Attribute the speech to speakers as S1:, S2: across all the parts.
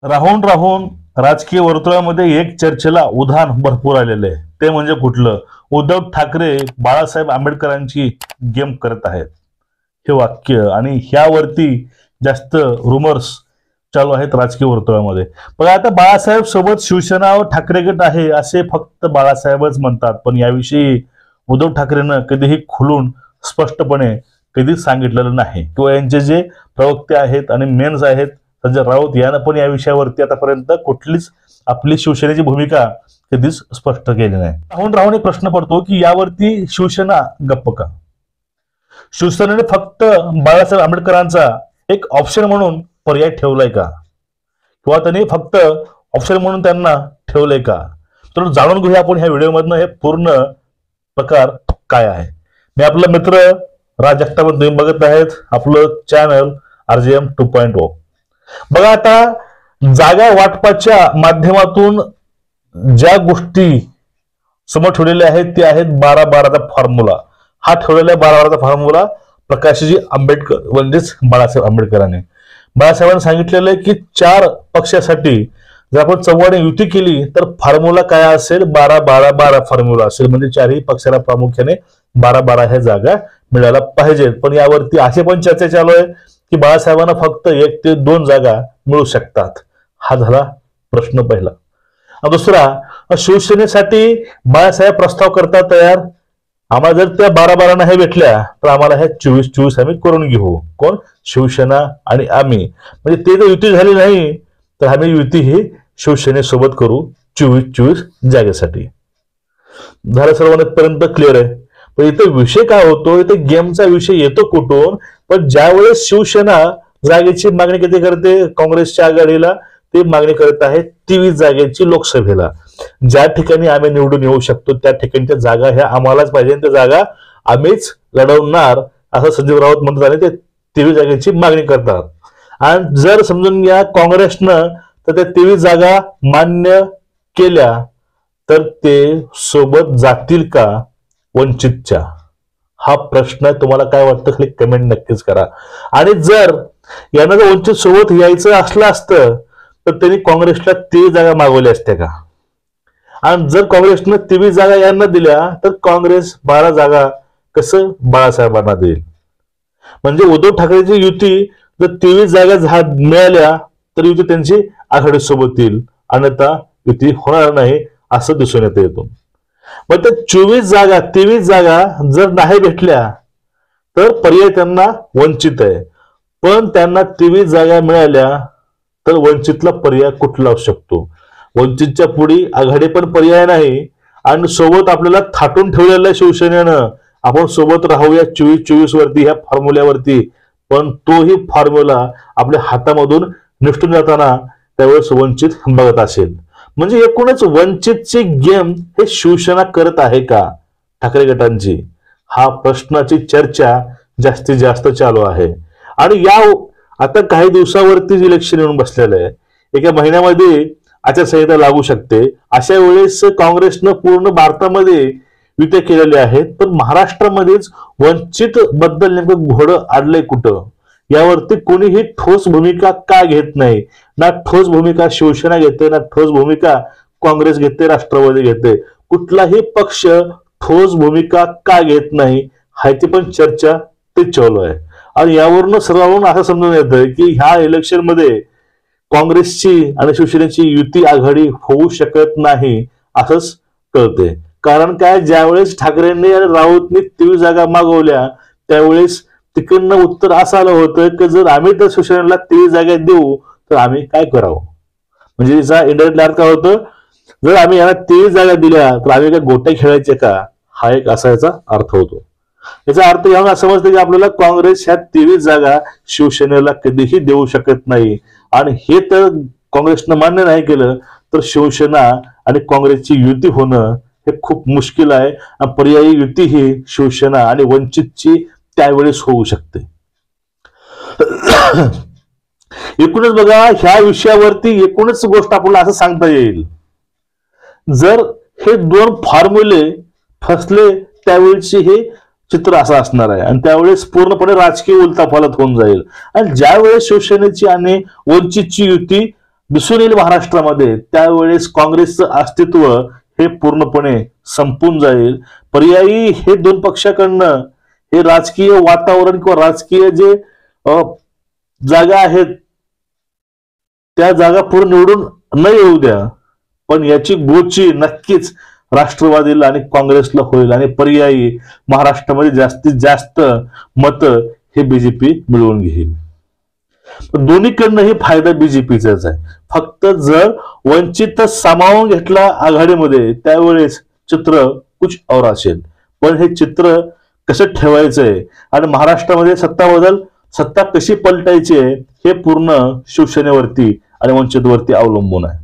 S1: राहून राहून राजकीय वर्तुळामध्ये एक चर्चेला उधाण भरपूर आलेले आहे, ते म्हणजे कुठलं? उद्धव ठाकरे बाळासाहेब आंबेडकरांची गेम करत आहेत, हे वाक्य. आणि ह्यावरती जास्त रुमर्स चालू आहेत राजकीय वर्तुळामध्ये. पण आता बाळासाहेब सोबत शिवसेना व ठाकरे गट आहे असे फक्त बाळासाहेबच म्हणतात, पण याविषयी उद्धव ठाकरेंना कधीही खुलून स्पष्टपणे कधीच सांगितलेलं नाही, किंवा यांचे जे प्रवक्ते आहेत आणि मेन्स आहेत संजय राऊत यांना पण या विषयावरती आतापर्यंत कुठलीच आपली शिवसेनेची भूमिका कधीच स्पष्ट केली नाही. राहून राहून एक प्रश्न पडतो की यावरती शिवसेना गप्प का? शिवसेनेने फक्त बाळासाहेब आंबेडकरांचा एक ऑप्शन म्हणून पर्याय ठेवलाय का, किंवा त्यांनी फक्त ऑप्शन म्हणून त्यांना ठेवलंय का? तर जाणून घेऊया आपण ह्या व्हिडिओमधनं हे पूर्ण प्रकार काय आहे. मी आपला मित्र राज जगताप, तुम्ही बघत आहेत आपलं चॅनल RJM 2.0. बघा, आता जागा वाटपाच्या माध्यमातून ज्या गोष्टी समोर ठेवलेल्या आहेत ते आहेत 12-12चा फॉर्म्युला. हा ठेवलेला 12-12चा फॉर्म्युला प्रकाशजी आंबेडकर म्हणजेच बाळासाहेब आंबेडकरांनी. बाळासाहेबांनी सांगितलेलं आहे की 4 पक्षासाठी जर आपण चव्हाण युती केली तर फॉर्म्युला काय असेल? 12-12-12 फॉर्म्युला असेल. म्हणजे 4ही पक्षाला प्रामुख्याने 12-12 ह्या जागा मिळायला पाहिजेत. पण यावरती असे पण चर्चा चालू आहे की बाळासाहेबांना फक्त 1 ते 2 जागा मिळू शकतात. हा झाला प्रश्न पहिला. दुसरा, शिवसेनेसाठी बाळासाहेब प्रस्ताव करता तयार. आम्हाला जर त्या 12-12 नाही भेटल्या तर आम्हाला ह्या 24-24 आम्ही करून घेऊ. कोण? शिवसेना आणि आम्ही. म्हणजे ते जर युती झाली नाही तर आम्ही युती ही शिवसेनेसोबत करू 24-24 जागेसाठी. झालं सर्वांपर्यंत क्लिअर आहे. पण इथे विषय काय होतो, इथे गेमचा विषय येतो कुठून? पण ज्यावेळेस शिवसेना जागेची मागणी किती करते काँग्रेसच्या आघाडीला? ते मागणी करत आहे 23 जागेची लोकसभेला. ज्या ठिकाणी आम्ही निवडून येऊ शकतो त्या ठिकाणच्या जागा ह्या आम्हालाच पाहिजे, त्या जागा आम्हीच लढवणार असं संजय राऊत म्हणतात आणि ते 23 जागेची मागणी करतात. आणि जर समजून घ्या काँग्रेसनं तर त्या 23 जागा मान्य केल्या तर ते सोबत जातील का वंचितच्या? हा प्रश्न तुम्हाला काय वाटतं? खाली कमेंट नक्कीच करा. आणि जर यांना जर वंचित सोबत यायचं असलं असतं तर त्यांनी काँग्रेसला 23 जागा मागवल्या असत्या का? आणि जर काँग्रेसनं 23 जागा यांना दिल्या तर काँग्रेस 12 जागा कसं बाळासाहेबांना देईल? म्हणजे उद्धव ठाकरेची युती जर 23 जागा मिळाल्या तर युती त्यांची आघाडीसोबत येईल, अन्यथा युती होणार नाही असं दिसून येतं. मग त्या 23 जागा जर नाही भेटल्या तर पर्याय त्यांना वंचित आहे. पण त्यांना 23 जागा मिळाल्या तर वंचितला पर्याय कुठला असू शकतो? वंचितच्या पुढे आघाडी पण पर्याय नाही. आणि सोबत आपल्याला थाटून ठेवलेलं आहे शिवसेनेनं, आपण सोबत राहूया 24-24 वरती, ह्या फॉर्म्युल्यावरती. पण तोही फॉर्म्युला आपल्या हातामधून निसटून जाताना त्यावेळेस वंचित बघत असेल. म्हणजे एकूणच वंचितची गेम हे शिवसेना करत आहे का ठाकरे गटांची? हा प्रश्नाची चर्चा जास्तीत जास्त चालू आहे. आणि या आता काही दिवसावरती इलेक्शन येऊन बसलेलं आहे. एका महिन्यामध्ये आचारसंहिता लागू शकते. अशा वेळेस काँग्रेसनं पूर्ण भारतामध्ये युत्या केलेल्या आहेत, पण महाराष्ट्रामध्येच वंचित बद्दल नेमकं घोडं अडलंय कुठं? यावरती कोणीही ठोस भूमिका का घेत नाही? ना ठोस भूमिका शिवसेना घेते, ना ठोस भूमिका काँग्रेस घेते, राष्ट्रवादी घेते. कुठलाही पक्ष ठोस भूमिका का घेत नाही ह्याची पण चर्चा ते चालू आहे. आणि यावरून सर्वांना असं समजून येतं की ह्या इलेक्शन मध्ये काँग्रेसची आणि शिवसेनेची युती आघाडी होऊ शकत नाही असंच कळते. कारण काय, ज्यावेळेस ठाकरेंनी आणि राऊतनी 23 जागा मागवल्या त्यावेळेस तिकडनं उत्तर असं आलं होतं की जर आम्ही तर शिवसेनेला 23 जागा देऊ तर आम्ही काय करावं? म्हणजे याचा इंडायरेक्ट अर्थ काय होतं, जर आम्ही यांना 23 जागा दिल्या तर आम्ही काय गोट्या खेळायचे का? हा एक असा याचा अर्थ होतो. याचा अर्थ यावरून असं समजतं की आपल्याला काँग्रेस ह्या 23 जागा शिवसेनेला कधीही देऊ शकत नाही. आणि हे तर काँग्रेसनं मान्य नाही केलं तर शिवसेना आणि काँग्रेसची युती होणं हे खूप मुश्किल आहे. पर्यायी युती ही शिवसेना आणि वंचितची त्यावेळेस होऊ शकते. एकूणच बघा, ह्या विषयावरती एकूणच गोष्ट आपल्याला असं सांगता येईल, जर हे 2 फॉर्म्युले फसले त्यावेळेची हे चित्र असं असणार आहे. आणि त्यावेळेस पूर्णपणे राजकीय उलथापालथ होऊन जाईल. आणि ज्या वेळेस शिवसेनेची आणि वंचितची युती दिसून येईल महाराष्ट्रामध्ये, त्यावेळेस काँग्रेसचं अस्तित्व हे पूर्णपणे संपून जाईल. पर्यायी हे दोन पक्षाकडनं हे राजकीय वातावरण किंवा राजकीय जे जागा आहेत त्या जागा पूर्ण निवडून न येऊ द्या, पण याची गोची नक्कीच राष्ट्रवादीला आणि काँग्रेसला होईल आणि पर्यायी महाराष्ट्रामध्ये जास्तीत जास्त मतं हे बीजेपी मिळवून घेईल. दोन्हीकडनंही फायदा बीजेपीचाच आहे. फक्त जर वंचित सामावून घेतला आघाडीमध्ये त्यावेळेस चित्र कुछ और असेल. पण हे चित्र कसं ठेवायचंय आणि महाराष्ट्रामध्ये सत्ता कशी पलटायची हे पूर्ण शिवसेनेवरती आणि वंचितवरती अवलंबून आहे.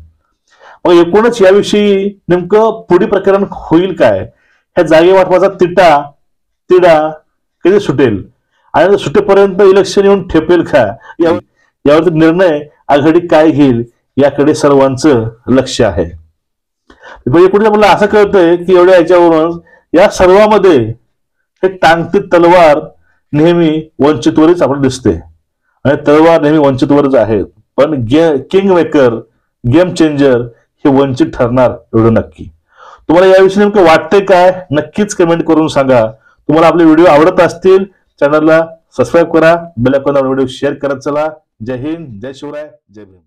S1: मग एकूणच याविषयी नेमकं पुढे प्रकरण होईल काय, ह्या जागे वाटपाचा तिढा कधी सुटेल आणि सुटेपर्यंत इलेक्शन येऊन ठेपेल का, यावरती निर्णय आघाडी काय घेईल याकडे सर्वांचं लक्ष आहे. एकूणच मला असं कळतंय की एवढ्या याच्यावरून या सर्वांमध्ये हे टांगती तलवार नेहमी वंचितवरच आपल्याला दिसते आणि तलवार नेहमी वंचितवरच आहे. पण किंग मेकर, गेम चेंजर हे वंचित ठरणार एवढं नक्की. तुम्हाला याविषयी नेमकं वाटतंय काय नक्कीच कमेंट करून सांगा. तुम्हाला आपले व्हिडिओ आवडत असतील चॅनलला सबस्क्राईब करा, बेल आयकॉनवर व्हिडिओ शेअर करत चला. जय हिंद, जय शिवराय, जय भीम.